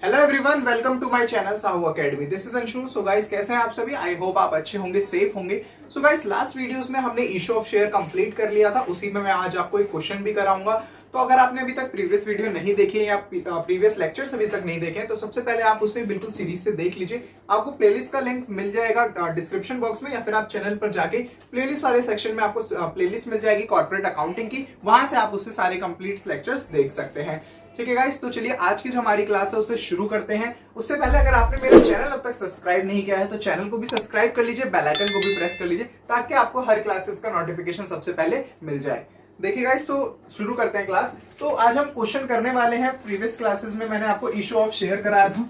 Hello everyone, welcome to my channel Sahu Academy. This is Anshu. So guys, कैसे हैं आप सभी? आई होप आप अच्छे होंगे, सेफ होंगे। सो गाइस, लास्ट वीडियोस में हमने इशू ऑफ शेयर कंप्लीट कर लिया था। उसी में मैं आज आपको एक क्वेश्चन भी कराऊंगा। तो अगर आपने अभी तक प्रीवियस वीडियो नहीं देखी है या प्रीवियस लेक्चर्स अभी तक नहीं देखे हैं, तो सबसे पहले आप उसे बिल्कुल सीरीज से देख लीजिए। आपको प्लेलिस्ट का लिंक मिल जाएगा डिस्क्रिप्शन बॉक्स में, या फिर आप चैनल पर जाके प्लेलिस्ट वाले सेक्शन में आपको प्लेलिस्ट मिल जाएगी कॉर्पोरेट अकाउंटिंग की। वहां से आप उससे सारे कंप्लीट लेक्चर्स देख सकते हैं। ठीक है गाइस, तो चलिए आज की जो हमारी क्लास है उसे शुरू करते हैं। उससे पहले अगर आपने मेरा चैनल अब तक सब्सक्राइब नहीं किया है तो चैनल को भी सब्सक्राइब कर लीजिए, बेल आइकन को भी प्रेस कर लीजिए, ताकि आपको हर क्लासेस का नोटिफिकेशन सबसे पहले मिल जाए। देखिए गाइस, तो शुरू करते हैं क्लास। तो आज हम क्वेश्चन करने वाले हैं। प्रीवियस क्लासेस में मैंने आपको इशू ऑफ शेयर कराया था।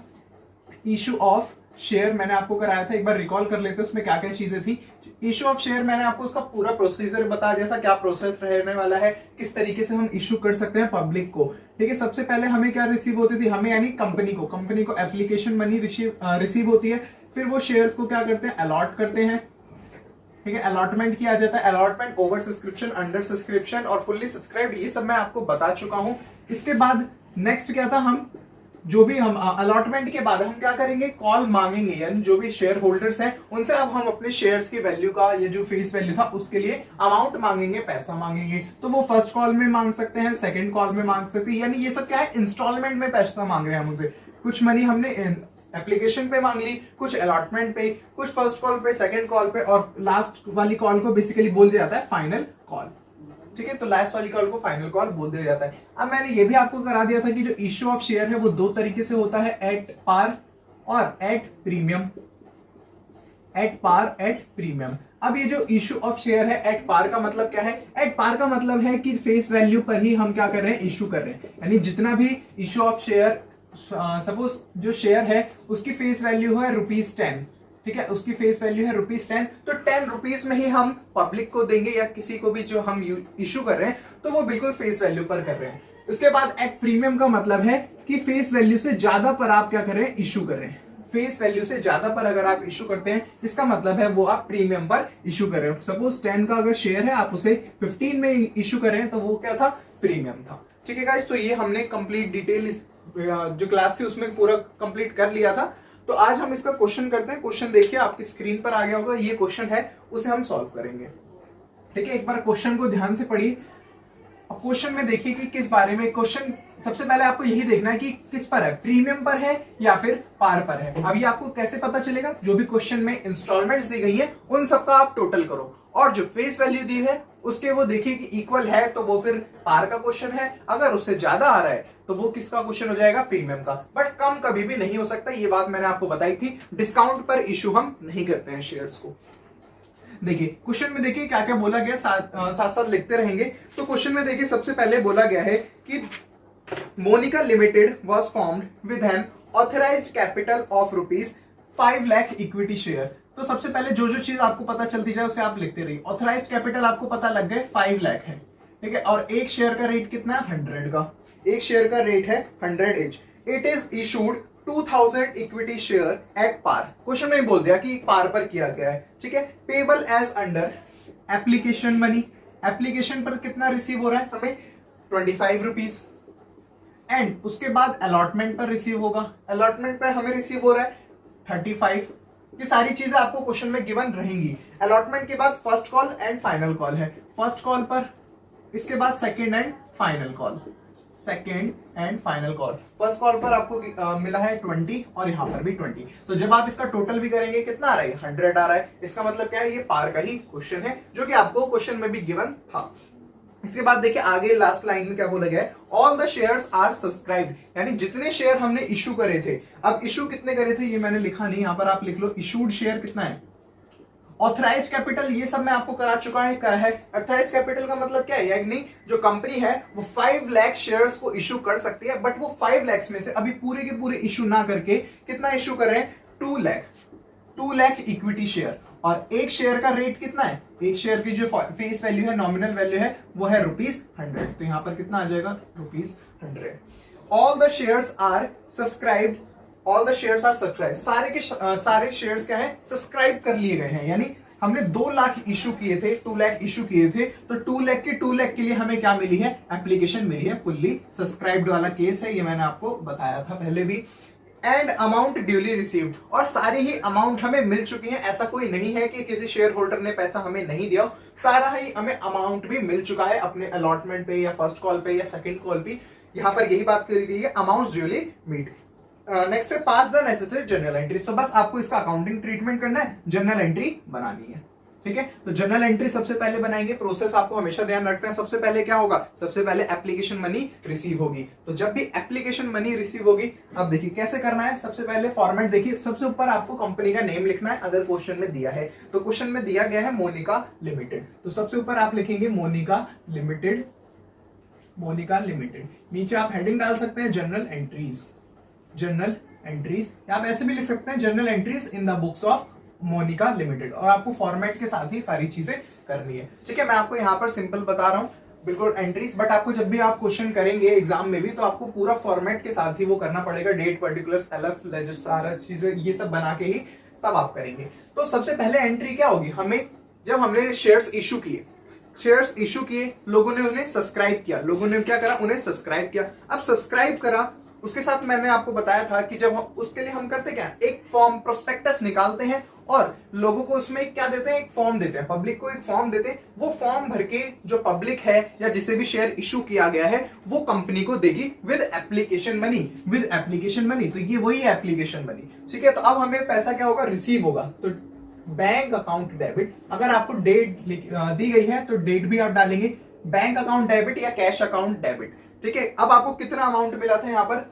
इशू ऑफ शेयर मैंने आपको कराया था, एक बार रिकॉल कर लेते हैं उसमें क्या क्या चीजें थी। इशू ऑफ शेयर मैंने आपको उसका पूरा प्रोसीजर बता दिया था, क्या प्रोसेस रहने वाला है, किस तरीके से हम इशू कर सकते हैं पब्लिक को। ठीक है, सबसे पहले हमें क्या रिसीव होती थी, हमें यानी कंपनी को एप्लीकेशन मनी रिसीव होती है। फिर वो शेयर्स को क्या करते हैं, अलॉट करते हैं। ठीक है, अलॉटमेंट किया जाता है। Allotment, over subscription, under subscription और फुल्ली सब्सक्राइब्ड, ये सब मैं आपको बता चुका हूं। इसके बाद नेक्स्ट क्या था, हम जो भी हम अलॉटमेंट के बाद हम क्या करेंगे, कॉल मांगेंगे, यानी जो भी शेयर होल्डर्स हैं उनसे अब हम अपने शेयर्स की वैल्यू का, ये जो फेस वैल्यू था उसके लिए अमाउंट मांगेंगे, पैसा मांगेंगे। तो वो फर्स्ट कॉल में मांग सकते हैं, सेकंड कॉल में मांग सकते हैं, यानी ये सब क्या है, इंस्टॉलमेंट में पैसा मांग रहे हैं हमसे। कुछ मनी हमने एप्लीकेशन पे मांग ली, कुछ अलॉटमेंट पे, कुछ फर्स्ट कॉल पे, सेकंड कॉल पे, और लास्ट वाली कॉल को बेसिकली बोल दिया जाता है फाइनल कॉल। ठीक है, तो लास्ट वाली कॉल को फाइनल कॉल बोल दिया जाता है। अब मैंने ये भी आपको करा दिया था कि जो इश्यू ऑफ शेयर है वो दो तरीके से होता है, एट पार और at premium. At par, at premium. अब ये जो इश्यू ऑफ शेयर है, एट पार का मतलब क्या है? एट पार का मतलब है कि फेस वैल्यू पर ही हम क्या कर रहे हैं, इश्यू कर रहे हैं। यानी जितना भी इश्यू ऑफ शेयर, सपोज जो शेयर है उसकी फेस वैल्यू है ₹10। ठीक है, उसकी फेस वैल्यू है ₹10, तो 10 रुपीज में ही हम पब्लिक को देंगे या किसी को भी जो हम इशू कर रहे हैं, तो वो बिल्कुल फेस वैल्यू पर कर रहे हैं। उसके बाद एट प्रीमियम का मतलब है कि फेस वैल्यू से ज्यादा पर आप क्या कर रहे हैं, इशू कर रहे हैं। फेस वैल्यू से ज्यादा पर अगर आप इशू करते हैं, इसका मतलब है वो आप प्रीमियम पर इशू कर रहे हो। सपोज 10 का अगर शेयर है, आप उसे 15 में इशू कर रहे हैं, तो वो क्या था, प्रीमियम था। ठीक है गाइस, तो ये हमने कंप्लीट डिटेल जो क्लास थी उसमें पूरा कंप्लीट कर लिया था। तो आज हम इसका क्वेश्चन करते हैं। क्वेश्चन देखिए, आपकी स्क्रीन पर आ गया होगा, ये क्वेश्चन है, उसे हम सॉल्व करेंगे। ठीक है, एक बार क्वेश्चन को ध्यान से पढ़िए। अब क्वेश्चन में देखिए कि किस बारे में क्वेश्चन, सबसे पहले आपको यही देखना है कि किस पर है, प्रीमियम पर है या फिर पार पर है। अब ये आपको कैसे पता चलेगा, जो भी क्वेश्चन में इंस्टॉलमेंट्स दी गई है उन सबका आप टोटल करो, और जो फेस वैल्यू दी है उसके वो देखिए कि इक्वल है, तो वो फिर पार का क्वेश्चन है। अगर उससे ज्यादा आ रहा है तो वो किसका क्वेश्चन हो जाएगा, प्रीमियम का। बट कम कभी भी नहीं हो सकता, ये बात मैंने आपको बताई थी। डिस्काउंट पर इशू हम नहीं करते हैं शेयर्स को। देखिए क्वेश्चन में देखिए क्या क्या बोला गया, साथ साथ लिखते रहेंगे। तो क्वेश्चन में देखिए सबसे पहले बोला गया है कि Monica limited was formed with an authorised capital of ₹5 lakh equity share. तो सबसे पहले जो जो चीज आपको पता चलती जाए उसे आप लिखते रहिए। ऑथराइज्ड कैपिटल आपको पता लग गए 5 लाख है। ठीक है, और एक शेयर का रेट कितना है, 100 का। एक शेयर का रेट है 100 each. It is issued 2000 equity share at par. Question में बोल दिया कि पार पर किया गया है। ठीक है, payable as under application money. Application पर कितना रिसीव हो रहा है हमें, 25 रुपीज। एंड उसके बाद अलॉटमेंट पर रिसीव होगा, अलॉटमेंट पर हमें रिसीव हो रहा है 35। ये सारी चीजें आपको क्वेश्चन में गिवन रहेंगी। अलॉटमेंट के बाद first call and final call है, फर्स्ट कॉल पर, इसके बाद second and final call, second and final call. First call पर आपको मिला है 20 और यहां पर भी 20। तो जब आप इसका टोटल भी करेंगे कितना आ रहा है, 100 आ रहा है। इसका मतलब क्या है, ये पार का ही क्वेश्चन है, जो कि आपको क्वेश्चन में भी गिवन था। इसके बाद देखिए आगे लास्ट लाइन में क्या बोला गया है, all the shares are subscribed, यानी जितने शेयर हमने इशू करे थे। अब इशू कितने करे थे ये मैंने लिखा नहीं, यहां पर आप लिख लो इशूड शेयर कितना है। ऑथराइज कैपिटल ये सब मैं आपको करा चुका है। ऑथराइज कैपिटल का मतलब क्या है, यानी जो कंपनी है वो 5 लाख शेयर्स को इशू कर सकती है, बट वो 5 लाख में से अभी पूरे के पूरे इशू ना करके कितना इशू कर रहे हैं, 2 लाख इक्विटी शेयर। और एक शेयर का रेट कितना है, एक शेयर की जो फेस वैल्यू है, नॉमिनल वैल्यू है, वो है ₹100। तो यहां पर कितना आ जाएगा, ₹100। All the shares are subscribed, all the shares are subscribe, सारे के सारे शेयर्स क्या है, सब्सक्राइब कर लिए गए हैं। यानी हमने 2 लाख इशू किए थे, 2 लाख इशू किए थे, तो 2 लाख के लिए हमें क्या मिली है, एप्लीकेशन मिली है, फुल्ली सब्सक्राइब्ड वाला केस है। ये मैंने आपको बताया था पहले भी। एंड अमाउंट ड्यूली रिसीव्ड, और सारी ही अमाउंट हमें मिल चुकी है। ऐसा कोई नहीं है कि किसी शेयर होल्डर ने पैसा हमें नहीं दिया, सारा ही हमें अमाउंट भी मिल चुका है अपने अलॉटमेंट पे या फर्स्ट कॉल पे या सेकंड कॉल पे। यहाँ पर यही बात करी गई है, अमाउंट ड्यूली मीट। नेक्स्ट है pass the necessary journal entries. तो बस आपको इसका अकाउंटिंग ट्रीटमेंट करना है, जर्नल एंट्री बनानी है। ठीक है, तो जर्नल एंट्री सबसे पहले बनाएंगे। प्रोसेस आपको हमेशा ध्यान रखना है। सबसे पहले क्या होगा, सबसे पहले एप्लीकेशन मनी रिसीव होगी। तो जब भी एप्लीकेशन मनी रिसीव होगी, अब देखिए कैसे करना है। सबसे पहले फॉर्मेट देखिए, सबसे ऊपर आपको कंपनी का नेम लिखना है अगर क्वेश्चन में दिया है। तो क्वेश्चन में दिया गया है मोनिका लिमिटेड, तो सबसे ऊपर आप लिखेंगे मोनिका लिमिटेड। मोनिका लिमिटेड, नीचे आप हेडिंग डाल सकते हैं जर्नल एंट्रीज। जर्नल एंट्रीज, आप ऐसे भी लिख सकते हैं journal entries in the books of Monica limited, और आपको फॉर्मेट के साथ ही सारी चीजें करनी है। ठीक है, मैं आपको यहाँ पर सिंपल बता रहा हूँ बिल्कुल एंट्रीज, बट आपको जब भी आप क्वेश्चन करेंगे एग्जाम में भी, तो आपको पूरा फॉर्मेट के साथ ही वो करना पड़ेगा। डेट, पर्टिकुलर्स, एलएफ, लेजर, सारा चीजें ये सब बना के ही तब आप करेंगे। तो सबसे पहले एंट्री क्या होगी, हमें जब हमने शेयर्स इशू किए, शेयर्स इशू किए, लोगों ने उन्हें सब्सक्राइब किया। लोगों ने क्या करा, उन्हें सब्सक्राइब किया। अब सब्सक्राइब करा, उसके साथ मैंने आपको बताया था कि जब हम उसके लिए हम करते क्या, एक फॉर्म प्रोस्पेक्टस निकालते हैं और लोगों को उसमें क्या देते हैं, एक फॉर्म देते हैं, पब्लिक को एक फॉर्म देते हैं। वो फॉर्म भर के जो पब्लिक है या जिसे भी शेयर इशू किया गया है वो कंपनी को देगी with application money. With application money, तो ये वही एप्लीकेशन मनी। ठीक है, तो अब हमें पैसा क्या होगा, रिसीव होगा। तो बैंक अकाउंट डेबिट, अगर आपको डेट दी गई है तो डेट भी आप डालेंगे, बैंक अकाउंट डेबिट या कैश अकाउंट डेबिट। ठीक है, अब आपको कितना अमाउंट मिला था, यहाँ पर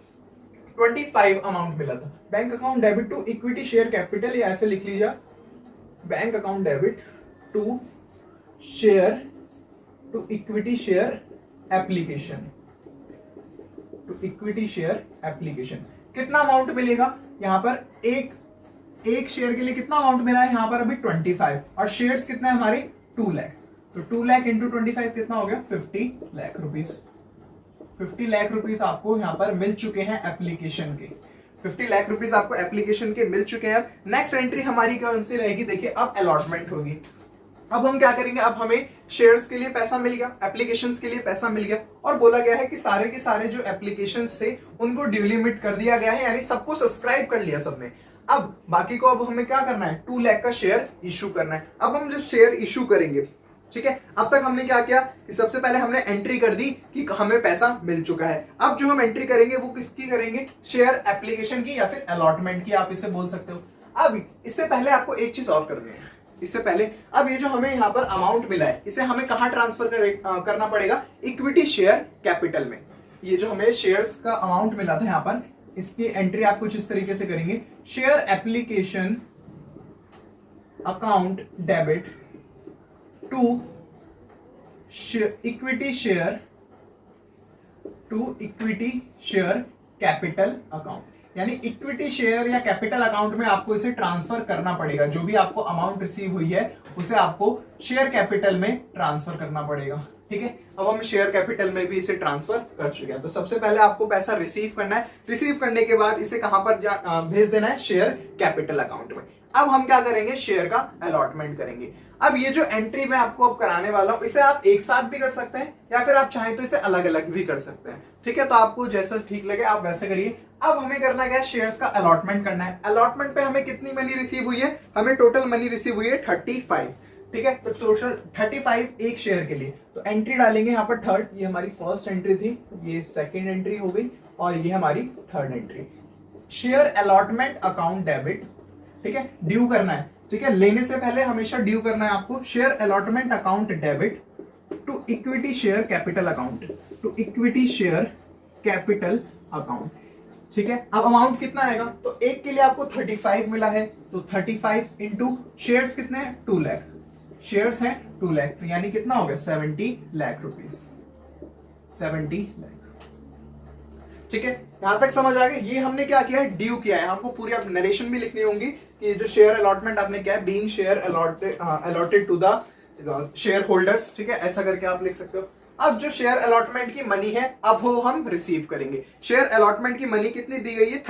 25 अमाउंट मिला था। Bank account debit to equity share capital, या ऐसे लिख लीजिए bank account debit to share, to equity share application, to equity share application. कितना अमाउंट मिलेगा, यहाँ पर एक शेयर के लिए कितना अमाउंट मिला है, यहाँ पर अभी 25, और शेयर्स कितना है हमारे 2 लाख। तो 2 लाख इंटू 25 कितना हो गया, 50 लाख रुपीज। 50 लाख रुपीस आपको यहाँ पर मिल चुके हैं एप्लीकेशन के। 50 लाख रुपीस आपको एप्लीकेशन के मिल चुके हैं। नेक्स्ट एंट्री हमारी कौन सी रहेगी, देखिए अब अलॉटमेंट होगी। अब हम क्या करेंगे, अब हमें शेयर्स के लिए पैसा मिल गया, एप्लीकेशंस के लिए पैसा मिल गया, और बोला गया है कि सारे के सारे जो एप्लीकेशंस थे उनको ड्यू लिमिट कर दिया गया है, यानी सबको सब्सक्राइब कर लिया सबने। अब बाकी को अब हमें क्या करना है, 2 लाख का शेयर इशू करना है। अब हम जब शेयर इशू करेंगे, ठीक है, अब तक हमने क्या किया कि सबसे पहले हमने एंट्री कर दी कि हमें पैसा मिल चुका है। अब जो हम एंट्री करेंगे वो किसकी करेंगे, शेयर एप्लीकेशन की या फिर अलॉटमेंट की, आप इसे बोल सकते हो। अब इससे पहले आपको एक चीज और करनी है। इससे पहले अब ये जो हमें यहाँ पर अमाउंट मिला है इसे हमें कहाँ ट्रांसफर करना पड़ेगा, इक्विटी शेयर कैपिटल में। ये जो हमें शेयर्स का अमाउंट मिला था यहाँ पर, इसकी एंट्री आप कुछ इस तरीके से करेंगे, share application account debit to equity share, to equity share capital account, यानी इक्विटी शेयर या कैपिटल अकाउंट में आपको इसे ट्रांसफर करना पड़ेगा। जो भी आपको अमाउंट रिसीव हुई है उसे आपको शेयर कैपिटल में ट्रांसफर करना पड़ेगा। ठीक है, अब हम शेयर कैपिटल में भी इसे ट्रांसफर कर चुके हैं। तो सबसे पहले आपको पैसा रिसीव करना है, रिसीव करने के बाद इसे कहां पर भेज देना है, शेयर कैपिटल अकाउंट में। अब हम क्या करेंगे, शेयर का अलॉटमेंट करेंगे। अब ये जो एंट्री मैं आपको अब कराने वाला हूं इसे आप एक साथ भी कर सकते हैं या फिर आप चाहें तो इसे अलग अलग भी कर सकते हैं। ठीक है, तो आपको जैसा ठीक लगे आप वैसे करिए। अब हमें करना क्या है, शेयर्स का अलॉटमेंट करना है। अलॉटमेंट पे हमें कितनी मनी रिसीव हुई है, हमें टोटल मनी रिसीव हुई है 35। ठीक है, तो टोटल 35 एक शेयर के लिए। तो एंट्री डालेंगे यहाँ पर थर्ड, ये हमारी फर्स्ट एंट्री थी, ये सेकेंड एंट्री हो गई और ये हमारी third entry. Share allotment account debit, ठीक है, ड्यू करना है। ठीक है, लेने से पहले हमेशा ड्यू करना है आपको। Share allotment account debit to equity share capital account, to equity share capital account. ठीक है, अब अमाउंट कितना आएगा, तो एक के लिए आपको 35 मिला है, तो 35 इंटू शेयर्स कितने हैं, 2 लाख। शेयर्स हैं 2 लाख, तो यानी कितना हो गया, 70 लाख रुपीस, 70 लाख। ठीक है, यहां तक समझ आ गया। ये हमने क्या किया है, ड्यू किया है। आपको पूरी आप नरेशन भी लिखनी होंगी कि जो शेयर अलॉटमेंट आपने किया है, being share allotted to the share holders. ठीक है, ऐसा करके आप लिख सकते हो। अब जो शेयर अलॉटमेंट की मनी है अब वो हम रिसीव करेंगे। शेयर अलॉटमेंट की मनी कितनी दी गई है,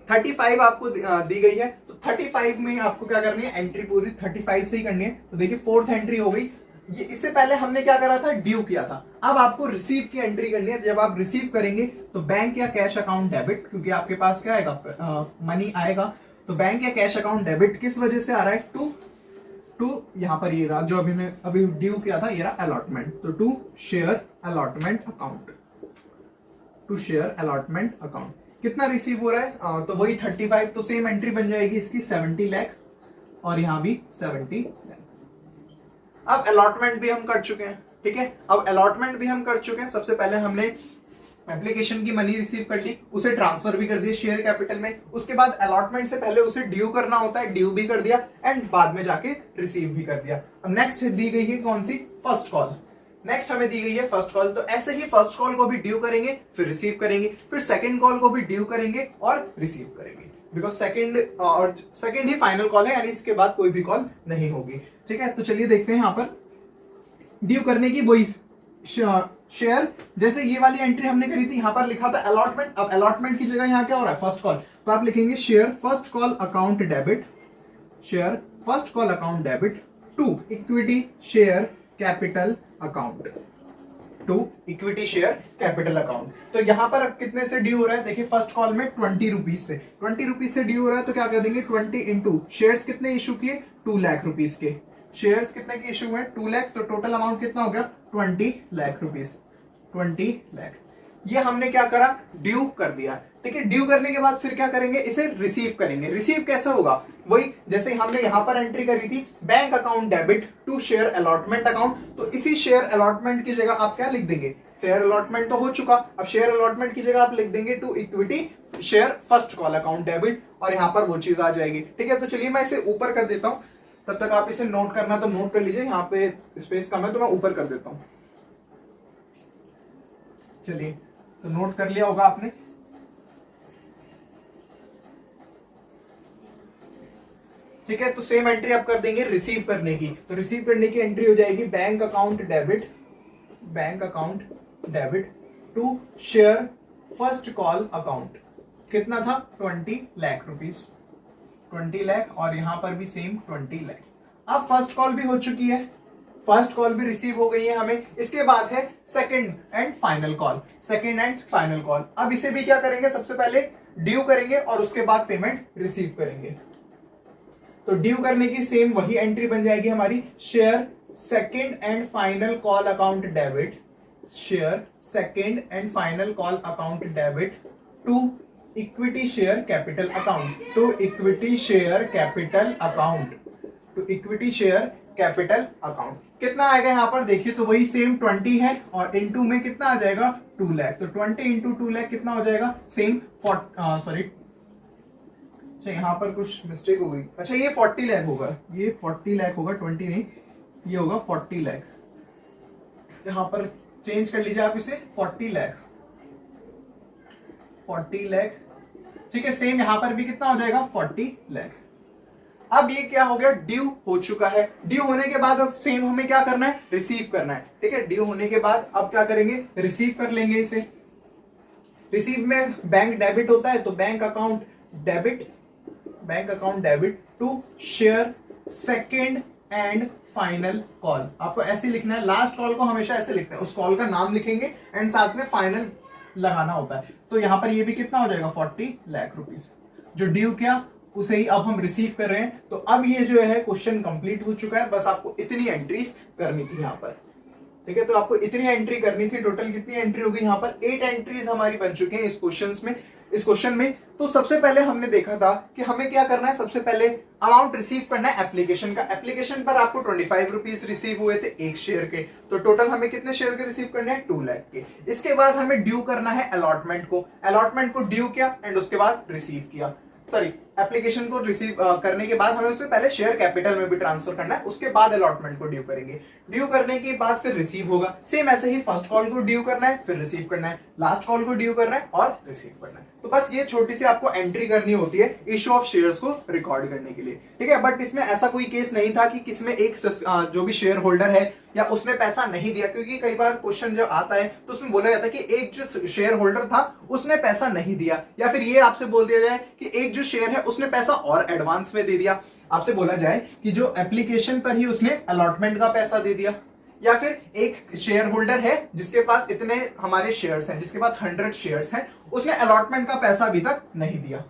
35 आपको दी गई है। तो 35 में आपको क्या करनी है, एंट्री पूरी 35 से ही करनी है। तो देखिए फोर्थ एंट्री हो गई, ये इससे पहले हमने क्या करा था, ड्यू किया था। अब आपको रिसीव की एंट्री करनी है। जब आप रिसीव करेंगे तो बैंक या कैश अकाउंट डेबिट, क्योंकि आपके पास क्या आएगा, मनी आएगा, तो बैंक या कैश अकाउंट डेबिट किस वजह से आ रहा है, टू यहाँ पर ये रहा जो अभी ड्यू किया था, ये रहा अलॉटमेंट, तो to share allotment account, to share allotment account. कितना रिसीव हो रहा है, तो वही 35, तो सेम एंट्री बन जाएगी इसकी 70 लाख, और यहां भी 70 लाख। अब अलॉटमेंट भी हम कर चुके हैं, ठीक है। अब अलॉटमेंट भी हम कर चुके हैं। सबसे पहले हमने एप्लीकेशन की मनी रिसीव कर ली, उसे ट्रांसफर भी कर दिया शेयर कैपिटल में। उसके बाद अलॉटमेंट से पहले उसे ड्यू करना होता है, ड्यू भी कर दिया, एंड बाद में जाके रिसीव भी कर दिया। अब नेक्स्ट दी गई है कौन सी, फर्स्ट कॉल। नेक्स्ट हमें दी गई है फर्स्ट कॉल, तो ऐसे ही फर्स्ट कॉल को भी ड्यू करेंगे, फिर रिसीव करेंगे, फिर सेकंड कॉल को भी ड्यू करेंगे और रिसीव करेंगे, because second he final call है, यानी इसके बाद कोई भी कॉल नहीं होगी, ठीक है। तो चलिए देखते हैं यहाँ पर ड्यू करने की वही शेयर, जैसे ये वाली एंट्री हमने करी थी, यहाँ पर लिखा था अलॉटमेंट। अब अलॉटमेंट की जगह यहाँ क्या हो रहा है, फर्स्ट कॉल, तो आप लिखेंगे share first call account debit, share first call account debit to equity share capital account, to equity share capital account. तो यहां पर कितने से ड्यू हो रहा है, देखिए फर्स्ट कॉल में 20 रुपीज से, 20 रुपीज से ड्यू हो रहा है, तो क्या कर देंगे 20 इंटू शेयर्स कितने इशू किए, 2 लाख रुपीज के, शेयर्स कितने के इशू हुए 2 लाख, तो टोटल अमाउंट कितना हो गया 20 लाख रुपीज, 20 लाख। ये हमने क्या करा, ड्यू कर दिया, ठीक है। ड्यू करने के बाद फिर क्या करेंगे, इसे रिसीव करेंगे। रिसीव कैसे होगा, वही जैसे हमने यहां पर एंट्री करी थी, bank account debit to share allotment account, तो इसी शेयर अलॉटमेंट की जगह आप क्या लिख देंगे, शेयर अलॉटमेंट तो हो चुका, अब शेयर अलॉटमेंट की जगह आप लिख देंगे to equity share first call account debit, और यहां पर वो चीज आ जाएगी, ठीक है। तो चलिए मैं इसे ऊपर कर देता हूं, तब तक आप इसे नोट करना तो नोट कर लीजिए, यहाँ पे स्पेस कम है तो मैं ऊपर कर देता हूं। चलिए, तो नोट कर लिया होगा आपने, ठीक है। तो सेम एंट्री आप कर देंगे रिसीव करने की, तो रिसीव करने की एंट्री हो जाएगी bank account debit, bank account debit to share first call account, कितना था 20 लाख रुपीस, 20 लाख, और यहां पर भी सेम 20 लाख। अब फर्स्ट कॉल भी हो चुकी है, फर्स्ट कॉल भी रिसीव हो गई है हमें। इसके बाद है second and final call, second and final call. अब इसे भी क्या करेंगे, सबसे पहले ड्यू करेंगे और उसके बाद पेमेंट रिसीव करेंगे। तो ड्यू करने की सेम वही एंट्री बन जाएगी हमारी, share second and final call account debit, share second and final call account debit to equity share capital account, to equity share capital account, to equity share capital account. कितना आएगा यहाँ पर देखिए, तो वही सेम 20 है, और इनटू में कितना आ जाएगा 2 लाख, तो 20 इंटू 2 लाख कितना हो जाएगा, सेम सॉरी, अच्छा यहाँ पर कुछ मिस्टेक हो गई, अच्छा ये 40 लाख होगा, ये 40 लाख होगा, 20 नहीं, ये होगा 40 लाख, यहाँ पर चेंज कर लीजिए आप इसे, 40 लाख, 40 लाख, ठीक है। सेम यहाँ पर भी कितना हो जाएगा 40 लाख। अब ये क्या हो गया, ड्यू हो चुका है। ड्यू होने के बाद अब सेम हमें क्या करना है, रिसीव करना है, ठीक है। ड्यू होने के बाद अब क्या करेंगे, रिसीव कर लेंगे इसे। रिसीव में बैंक डेबिट होता है, तो bank account debit, bank account debit to share second and final call. आपको ऐसे लिखना है, लास्ट कॉल को हमेशा ऐसे लिखना है, उस कॉल का नाम लिखेंगे एंड साथ में फाइनल लगाना होता है। तो यहां पर ये भी कितना हो जाएगा 40 लाख रुपीस, जो ड्यू किया उसे ही अब हम रिसीव कर रहे हैं। तो अब ये जो है क्वेश्चन कंप्लीट हो चुका है, बस आपको इतनी एंट्रीज करनी थी यहाँ पर, ठीक है। तो आपको इतनी एंट्री करनी थी, टोटल कितनी एंट्री होगी यहाँ पर 8 एंट्रीज हमारी बन चुकी हैं इस क्वेश्चन में। तो सबसे पहले हमने देखा था कि हमें क्या करना है, सबसे पहले अमाउंट रिसीव करना है एप्लीकेशन का। एप्लीकेशन पर आपको 25 रुपीज रिसीव हुए थे एक शेयर के, तो टोटल हमें कितने शेयर के रिसीव करने हैं 2 लाख के। इसके बाद हमें ड्यू करना है अलॉटमेंट को ड्यू किया एंड उसके बाद रिसीव किया, सॉरी एप्लीकेशन को रिसीव करने के बाद हमें उससे पहले शेयर कैपिटल में भी ट्रांसफर करना है, उसके बाद अलॉटमेंट को ड्यू करेंगे। ड्यू करने के बाद फिर रिसीव होगा। सेम ऐसे ही फर्स्ट कॉल को ड्यू करना है, फिर रिसीव करना है, लास्ट कॉल को ड्यू करना है और रिसीव करना है। तो बस ये छोटी सी आपको एंट्री करनी होती है इशू ऑफ शेयर्स को रिकॉर्ड करने के लिए, ठीक है। बट इसमें ऐसा कोई केस नहीं था कि किसमें एक जो भी शेयर होल्डर है या उसने पैसा नहीं दिया, क्योंकि कई बार क्वेश्चन जब आता है तो उसमें बोला जाता है कि एक जो शेयर होल्डर था उसने पैसा नहीं दिया, या फिर ये आपसे बोल दिया जाए कि एक जो शेयर है उसने पैसा और एडवांस में दे दिया। आपसे बोला जाए कि जो एप्लीकेशन पर ही उसने अलॉटमेंट का पैसा दे दिया, या फिर एक शेयर होल्डर है जिसके पास इतने हमारे शेयर्स हैं, जिसके पास 100 शेयर्स हैं, उसने अलॉटमेंट का पैसा अभी तक नहीं दिया,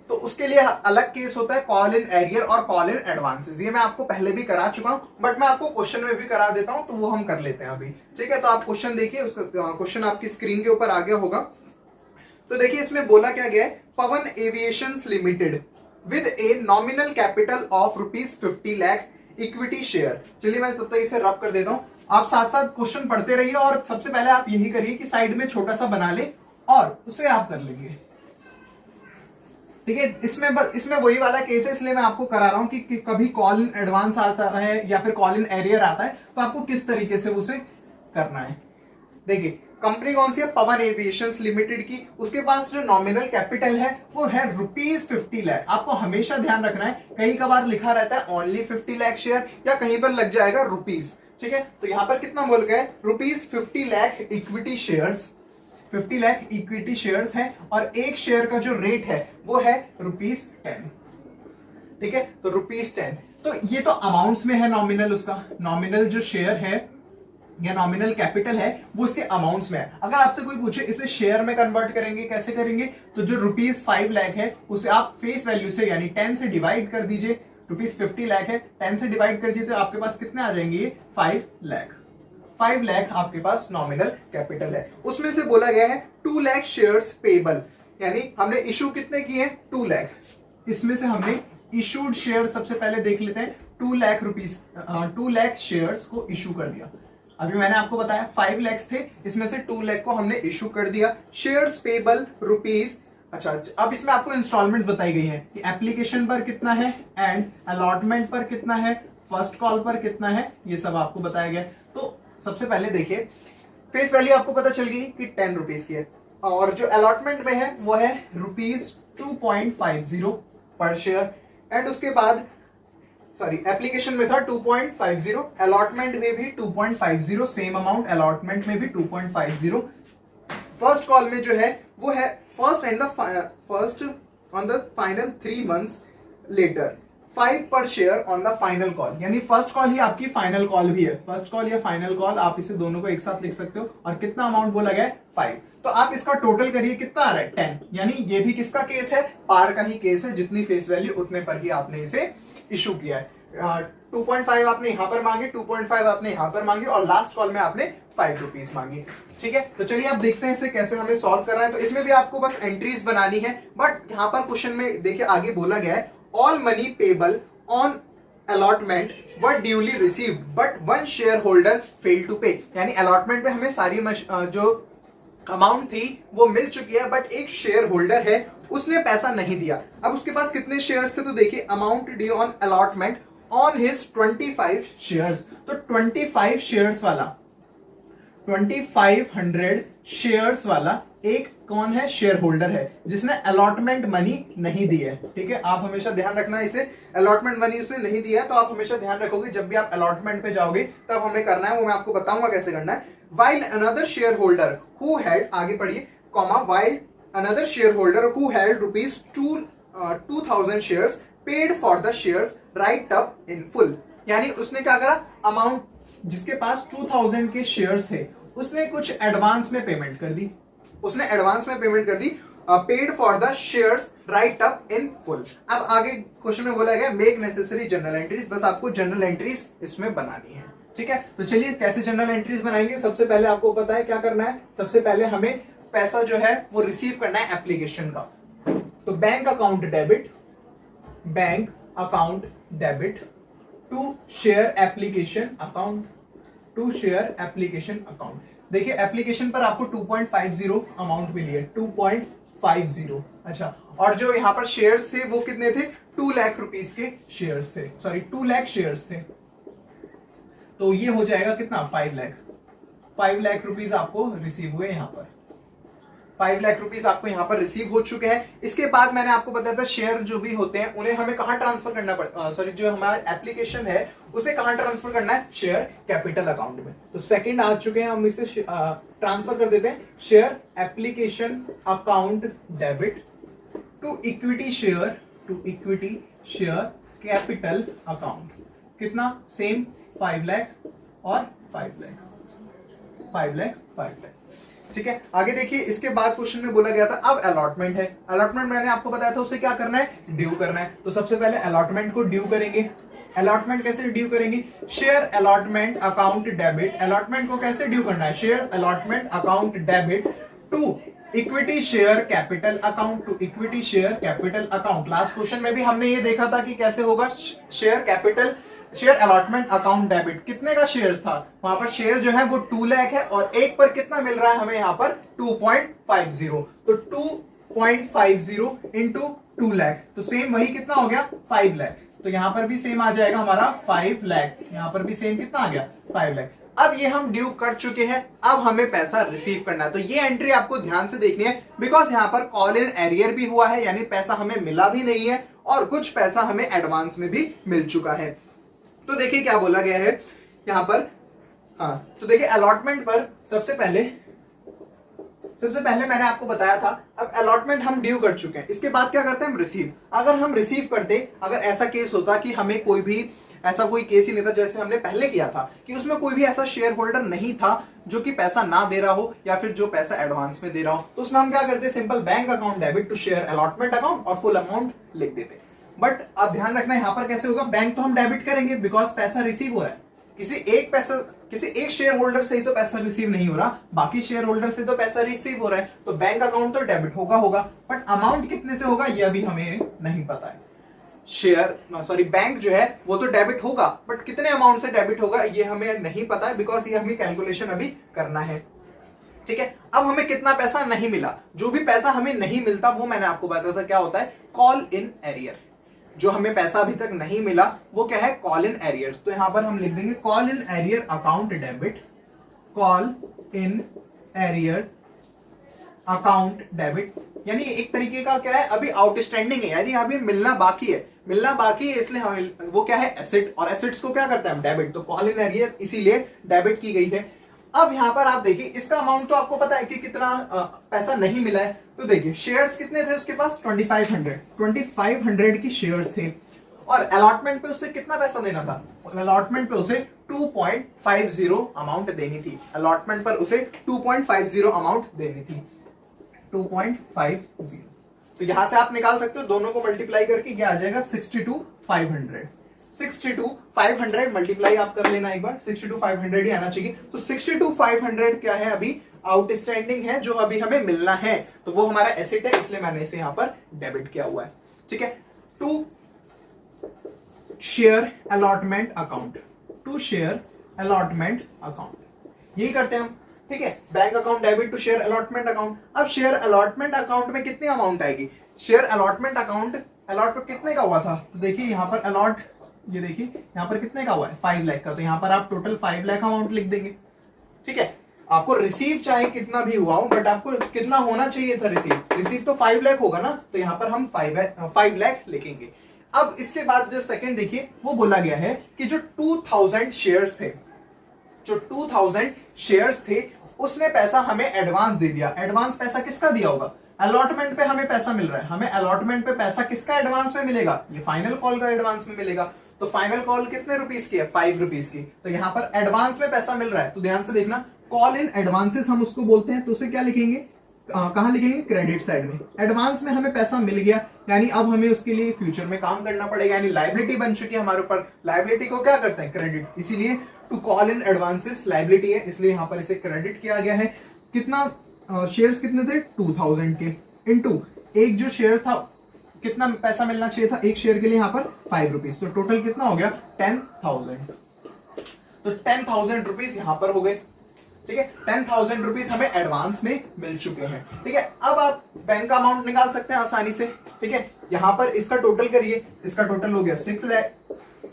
तो उसके लिए अलग केस होता है कॉल इन एरियर और कॉल इन एडवांसेस। ये मैं आपको पहले भी करा चुका हूं, बट मैं आपको क्वेश्चन में भी करा देता हूं, तो वो हम कर लेते हैं अभी। ठीक है, तो आप क्वेश्चन देखिए, उसका क्वेश्चन आपकी स्क्रीन के ऊपर आ गया होगा। तो देखिए इसमें बोला क्या गया है, Pawan aviations limited with a nominal capital of ₹50 lakh equity share. चलिए मैं तब तक इसे रब कर देता हूं, आप साथ साथ क्वेश्चन पढ़ते रहिए, और सबसे पहले आप यही करिए कि साइड में छोटा सा बना ले और उसे आप कर लेंगे। ठीक है, इसमें वही वाला केस है, इसलिए मैं आपको करा रहा हूं कि कभी कॉल इन एडवांस आता है या फिर कॉल इन एरियर आता है, तो आपको किस तरीके से उसे करना है। देखिए कंपनी कौन सी है, पवन एविएशंस लिमिटेड की, उसके पास जो नॉमिनल कैपिटल है वो है ₹50 लाख। आपको हमेशा ध्यान रखना है, कहीं कभार लिखा रहता है ओनली 50 लाख शेयर, या कहीं पर लग जाएगा रुपीज। ठीक है, तो यहां पर कितना बोल गए, ₹50 lakh equity shares, 50 lakh equity shares हैं, और एक शेयर का जो रेट है वो है ₹10। ठीक है, तो ₹10, तो ये तो अमाउंट्स में है नॉमिनल, उसका नॉमिनल जो शेयर है या नॉमिनल कैपिटल है वो इसके अमाउंट्स में है। अगर आपसे कोई पूछे इसे शेयर में कन्वर्ट करेंगे कैसे करेंगे, तो जो ₹5 लाख है उसे आप फेस वैल्यू से यानी 10 से डिवाइड कर दीजिए। ₹50 लाख है, 10 से डिवाइड कर दीजिए तो आपके पास कितने आ जाएंगे, 5 लाख। 5 लाख आपके पास नॉमिनल कैपिटल है। उसमें से बोला गया है 2 लाख शेयर्स पेबल, यानी हमने इशू कितने किए हैं, 2 लाख। इसमें से हमने इशूड शेयर सबसे पहले देख लेते हैं, 2 लाख शेयर्स को इशू कर दिया। अभी मैंने आपको बताया 5 लाख थे, इसमें से 2 लाख को हमने इशू कर दिया। Shares payable ₹। अच्छा, अब इसमें आपको इंस्टॉलमेंट बताई गई है कि एप्लीकेशन पर कितना है एंड अलॉटमेंट पर कितना है, फर्स्ट कॉल पर कितना है, ये सब आपको बताया गया। तो सबसे पहले देखिए फेस वैल्यू आपको पता चल गई कि ₹10 की है, और जो अलॉटमेंट में है वो है ₹2.50 पर शेयर, एंड उसके बाद एप्लीकेशन में था 2.50, अलॉटमेंट में भी 2.50, सेम अमाउंट अलॉटमेंट में भी 2.50। फर्स्ट कॉल में जो है वो है first on the final 3 months later, 5 पर share on the final call, यानी फर्स्ट कॉल ही आपकी फाइनल कॉल भी है। फर्स्ट कॉल या फाइनल कॉल आप इसे दोनों को एक साथ लिख सकते हो, और कितना अमाउंट बोला गया है, 5। तो आप इसका टोटल करिए कितना आ रहा है, 10, यानी ये भी किसका केस है, पार का ही केस है, जितनी फेस वैल्यू उतने पर ही आपने इसे इशू किया है। 2.5 आपने यहां पर मांगे, 2.5 आपने यहां पर मांगे, और लास्ट कॉल में आपने ₹5 मांगी। ठीक है, तो चलिए अब देखते हैं इसे कैसे हमें सॉल्व करना है। तो इसमें भी आपको बस एंट्रीज बनानी है, बट यहां पर क्वेश्चन में देखिए आगे बोला गया है all money payable on allotment were duly received but one share holder fail to pay, यानी अलॉटमेंट में हमें सारी जो अमाउंट थी वो मिल चुकी है, बट एक शेयर होल्डर है उसने पैसा नहीं दिया। अब उसके पास कितने शेयर्स थे, तो देखिए amount due on allotment on his 25 shares, तो 25 शेयर्स वाला 2500 शेयर्स वाला एक कौन है, शेयर होल्डर है जिसने अलॉटमेंट मनी नहीं दी है। ठीक है, आप हमेशा ध्यान रखना इसे, अलॉटमेंट मनी उसने नहीं दिया है, तो आप हमेशा ध्यान रखोगे जब भी आप अलॉटमेंट पे जाओगे तब हमें करना है, वो मैं आपको बताऊंगा कैसे करना है। While another shareholder who held, आगे पढ़िए, comma, while another shareholder who held ₹2,000 shares paid for the shares right up in full, यानी उसने क्या करा, अमाउंट जिसके पास 2000 के शेयर्स थे उसने कुछ एडवांस में पेमेंट कर दी, paid for the shares right up in full. अब आगे क्वेश्चन में बोला गया मेक नेसेसरी जनरल एंट्रीज, बस आपको जनरल एंट्रीज इसमें बनानी है। ठीक है, तो चलिए कैसे जनरल एंट्रीज बनाएंगे। सबसे पहले आपको पता है क्या करना है, सबसे पहले हमें पैसा जो है वो रिसीव करना है एप्लीकेशन का। तो bank account debit to share application account. देखिए एप्लीकेशन पर आपको 2.50 अमाउंट मिली है, 2.50। अच्छा, और जो यहाँ पर शेयर्स थे वो कितने थे, 2 लाख रुपीस के शेयर्स थे, 2 लाख शेयर्स थे, तो ये हो जाएगा कितना, 5 लाख रुपीस आपको रिसीव हुए यहाँ पर, 5 लाख रुपीस आपको यहाँ पर रिसीव हो चुके हैं। इसके बाद मैंने आपको बताया था शेयर जो भी होते हैं उन्हें हमें कहाँ ट्रांसफर करना पड़ता, जो हमारा एप्लीकेशन है उसे कहाँ ट्रांसफर करना है, शेयर कैपिटल अकाउंट में। तो सेकंड आ चुके हैं, हम इसे ट्रांसफर कर देते हैं, share application account debit to equity share capital account. कितना, सेम 5 लाख और 5 लाख 5 लाख। ठीक है, आगे देखिए, इसके बाद क्वेश्चन में बोला गया था अब अलॉटमेंट है। अलॉटमेंट मैंने आपको बताया था उसे क्या करना है, ड्यू करना है। तो सबसे पहले अलॉटमेंट को ड्यू करेंगे। अलॉटमेंट कैसे ड्यू करेंगे, share allotment account debit. Allotment को कैसे ड्यू करना है, share allotment account debit to equity share capital account, to equity share capital account. Last question में भी हमने ये देखा था कि कैसे होगा, शेयर अलॉटमेंट अकाउंट डेबिट। कितने का शेयर था, वहां पर शेयर जो है वो 2 लाख है और एक पर कितना मिल रहा है हमें यहाँ पर 2.50। तो 2.50 इंटू 2 लाख, तो सेम वही कितना हो गया 5 लाख। तो यहां पर भी सेम आ जाएगा हमारा 5 लाख, यहां पर भी सेम कितना आ गया 5 लाख। अब ये हम ड्यू कर चुके हैं, अब हमें पैसा रिसीव करना है। तो ये एंट्री आपको ध्यान से देखनी है, बिकॉज यहाँ पर कॉल इन एरियर भी हुआ है, यानी पैसा हमें मिला भी नहीं है और कुछ पैसा हमें एडवांस में भी मिल चुका है। तो देखिए क्या बोला गया है यहां पर, हाँ तो देखिए अलॉटमेंट पर सबसे पहले मैंने आपको बताया था, अब अलॉटमेंट हम ड्यू कर चुके हैं, इसके बाद क्या करते हैं हम रिसीव। अगर हम रिसीव करते, अगर ऐसा केस होता कि हमें कोई भी ऐसा कोई केस ही नहीं था जैसे हमने पहले किया था कि उसमें कोई भी ऐसा शेयर होल्डर नहीं था जो कि पैसा ना दे रहा हो या फिर जो पैसा एडवांस में दे रहा हो, तो उसमें हम क्या करते, simple bank account debit to share allotment account और फुल अमाउंट लिख देते। बट अब ध्यान रखना यहां पर कैसे होगा, बैंक तो हम डेबिट करेंगे बिकॉज पैसा रिसीव हो रहा है, किसी एक शेयर होल्डर से ही तो पैसा रिसीव नहीं हो रहा, बाकी शेयर होल्डर से तो पैसा रिसीव हो रहा है, तो बैंक अकाउंट तो डेबिट होगा, बट अमाउंट कितने से होगा यह भी हमें नहीं पता है। बैंक जो है वो तो डेबिट होगा, बट कितने अमाउंट से डेबिट होगा ये हमें नहीं पता है, बिकॉज ये हमें कैलकुलेशन अभी करना है। ठीक है, अब हमें कितना पैसा नहीं मिला, जो भी पैसा हमें नहीं मिलता वो मैंने आपको बताया था क्या होता है, कॉल इन एरियर। जो हमें पैसा अभी तक नहीं मिला वो क्या है, कॉल इन एरियर। तो यहां पर हम लिख देंगे call in arrear account debit, call in arrear account debit, यानी एक तरीके का क्या है, अभी आउटस्टैंडिंग है, यानी अभी मिलना बाकी है इसलिए हमें वो क्या है एसेट, और एसेट्स को क्या करते हैं हम डेबिट, तो कॉल इन एरियर इसीलिए डेबिट की गई है। अब यहां पर आप देखिए इसका अमाउंट तो आपको पता है कि कितना पैसा नहीं मिला है। तो देखिए शेयर्स कितने थे उसके पास 2500 की शेयर्स थे, और अलॉटमेंट पे उससे कितना पैसा देना था, अलॉटमेंट पे उसे 2.50 अमाउंट देनी थी, अलॉटमेंट पर उसे 2.50 अमाउंट देनी थी, 2.50। तो यहां से आप निकाल सकते हो, दोनों को मल्टीप्लाई करके ये आ जाएगा 62,500 मल्टीप्लाई आप कर लेना एक बार, 62,500 ही आना चाहिए। तो 62,500 क्या है, अभी आउटस्टैंडिंग है जो अभी हमें मिलना है, तो वो हमारा एसेट है, इसलिए मैंने इसे यहां पर डेबिट किया हुआ है। ठीक है, टू शेयर अलॉटमेंट अकाउंट, यही करते हैं हम। ठीक है, bank account debit to share allotment account. अब शेयर अलॉटमेंट अकाउंट में कितनी अमाउंट आएगी, शेयर अलॉटमेंट अकाउंट अलॉट कितने का हुआ था, तो देखिए यहाँ पर अलॉट, ये देखिए यहाँ पर कितने का हुआ है 5 लाख का, तो यहाँ पर आप टोटल 5 लाख अमाउंट लिख देंगे। ठीक है, आपको रिसीव चाहे कितना भी हुआ हो, बट आपको कितना होना चाहिए था रिसीव तो 5 लाख होगा ना, तो यहाँ पर हम 5 लाख लिखेंगे। अब इसके बाद जो सेकंड देखिए वो बोला गया है कि जो 2000 शेयर्स थे उसने पैसा हमें एडवांस दे दिया। एडवांस पैसा किसका दिया होगा, अलॉटमेंट पे हमें पैसा मिल रहा है, हमें अलॉटमेंट पे पैसा किसका एडवांस में मिलेगा, ये फाइनल कॉल का एडवांस में मिलेगा। तो फाइनल कॉल कितने रुपीस की है, 5 रुपीस की, तो यहाँ पर एडवांस में पैसा मिल रहा है। तो ध्यान से देखना, कॉल इन एडवांसेस हम उसको बोलते हैं, तो उसे क्या लिखेंगे, कहां लिखेंगे, क्रेडिट साइड में। एडवांस में हमें पैसा मिल गया, यानी अब हमें उसके लिए फ्यूचर में काम करना पड़ेगा, यानी लायबिलिटी बन चुकी है हमारे ऊपर। लायबिलिटी को क्या करते हैं, क्रेडिट, इसीलिए to call in advances liability है, इसलिए यहां पर इसे क्रेडिट किया गया है। कितना शेयर्स कितने थे 2000 के, इनटू एक जो शेयर था कितना पैसा मिलना चाहिए था एक शेयर के लिए, यहाँ पर 5 रुपीज, तो टोटल कितना हो गया 10,000। तो 10,000 रुपीज यहां पर हो गए। ठीक है, 10,000 रुपीज हमें एडवांस में मिल चुके हैं। ठीक है, अब आप बैंक का अमाउंट निकाल सकते हैं आसानी से। ठीक है, यहां पर इसका टोटल करिए, इसका टोटल हो गया 6 लाख।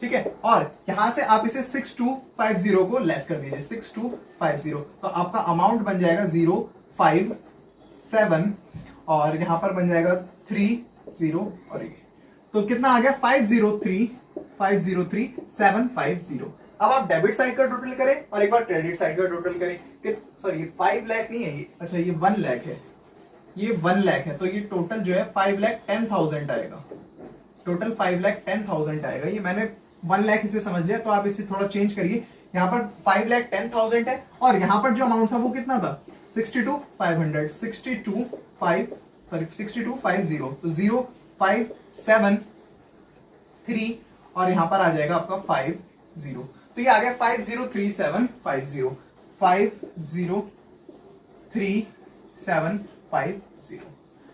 ठीक है, और यहां से आप इसे 6250 को लेस कर दीजिए, 6250, तो आपका अमाउंट बन जाएगा 057 और यहां पर बन जाएगा 30 और ये, तो कितना आ गया 503,750। अब आप डेबिट साइड का टोटल करें और एक बार क्रेडिट साइड का टोटल करें। सॉरी, ये 5 लाख नहीं है ये, अच्छा ये 1 लाख है, ये 1 लाख है, तो ये टोटल जो है 5,10,000 आएगा, टोटल 5,10,000 आएगा। ये मैंने 1 लाख इसे समझ लिया, तो आप इसे थोड़ा चेंज करिए, यहाँ पर 5,10,000 है, और यहाँ पर जो अमाउंट था वो कितना था 62,500, 62,50, तो 0,573 और यहाँ पर आ जाएगा आपका 50, तो ये आ गया 503750, 503750।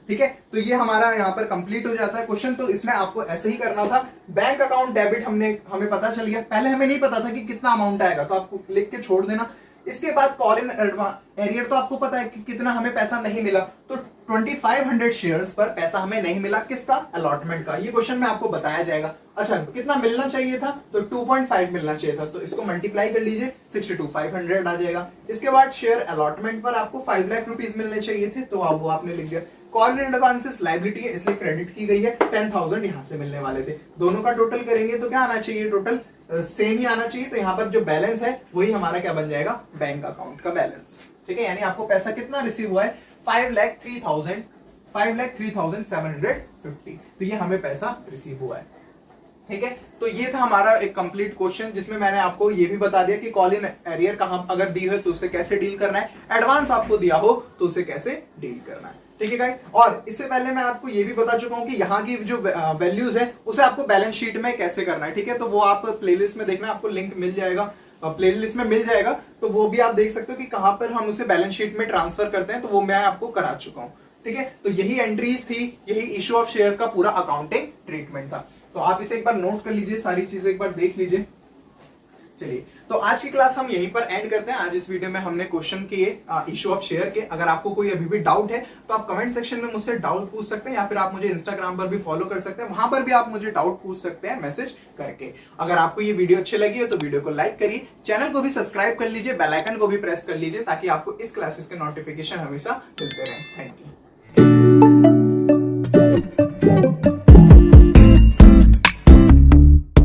ठीक है, तो ये हमारा यहाँ पर कंप्लीट हो जाता है क्वेश्चन। तो इसमें आपको ऐसे ही करना था। बैंक अकाउंट डेबिट हमें पता चल गया, पहले हमें नहीं पता था कि कितना अमाउंट आएगा, तो आपको लिख के छोड़ देना। इसके बाद कॉल इन एरियर, तो आपको पता है कि कितना हमें पैसा नहीं मिला, तो 2500 शेयर्स पर पैसा हमें नहीं मिला, किसका, अलॉटमेंट का। ये क्वेश्चन में आपको बताया जाएगा। अच्छा, कितना मिलना चाहिए था, तो 2.5 मिलना चाहिए था, तो इसको मल्टीप्लाई कर लीजिए, 62,500 आ जाएगा। इसके बाद शेयर अलॉटमेंट पर आपको 5 लाख रुपीज मिलने चाहिए थे, तो अब वो आपने लिख दिया। कॉल इन एडवांसेस लायबिलिटी है, इसलिए क्रेडिट की गई है, 10,000 यहां से मिलने वाले थे। दोनों का टोटल करेंगे तो क्या आना चाहिए, टोटल सेम ही आना चाहिए। तो यहाँ पर जो बैलेंस है वही हमारा क्या बन जाएगा, बैंक अकाउंट का बैलेंस। ठीक है, यानी आपको पैसा कितना रिसीव हुआ है, 5,03,750, तो ये हमें पैसा रिसीव हुआ है। ठीक है, तो ये था हमारा एक कंप्लीट क्वेश्चन, जिसमें मैंने आपको ये भी बता दिया कि कॉल इन एरियर कहां अगर दी है तो उसे कैसे डील करना है, एडवांस आपको दिया हो तो उसे कैसे डील करना है। ठीक है गाइस, और इससे पहले मैं आपको ये भी बता चुका हूं कि यहाँ की जो वैल्यूज है उसे आपको बैलेंस शीट में कैसे करना है। ठीक है, तो वो आप प्लेलिस्ट में देखना, आपको लिंक मिल जाएगा, प्लेलिस्ट में मिल जाएगा, तो वो भी आप देख सकते हो कि कहां पर हम उसे बैलेंस शीट में ट्रांसफर करते हैं, तो वो मैं आपको करा चुका हूं। ठीक है, तो यही एंट्रीज थी, यही इशू ऑफ शेयर्स का पूरा अकाउंटिंग ट्रीटमेंट था। तो आप इसे एक बार नोट कर लीजिए, सारी चीजें एक बार देख लीजिए। चलिए, तो आज की क्लास हम यहीं पर एंड करते हैं। आज इस वीडियो में हमने क्वेश्चन किए इशू ऑफ शेयर के। अगर आपको कोई अभी भी डाउट है तो आप कमेंट सेक्शन में मुझसे डाउट पूछ सकते हैं, या फिर आप मुझे इंस्टाग्राम पर भी फॉलो कर सकते हैं, वहां पर भी आप मुझे डाउट पूछ सकते हैं मैसेज करके। अगर आपको ये वीडियो अच्छी लगी है तो वीडियो को लाइक करिए, चैनल को भी सब्सक्राइब कर लीजिए, बेल आइकन को भी प्रेस कर लीजिए, ताकि आपको इस क्लासेस के नोटिफिकेशन हमेशा मिलते रहे। Thank you.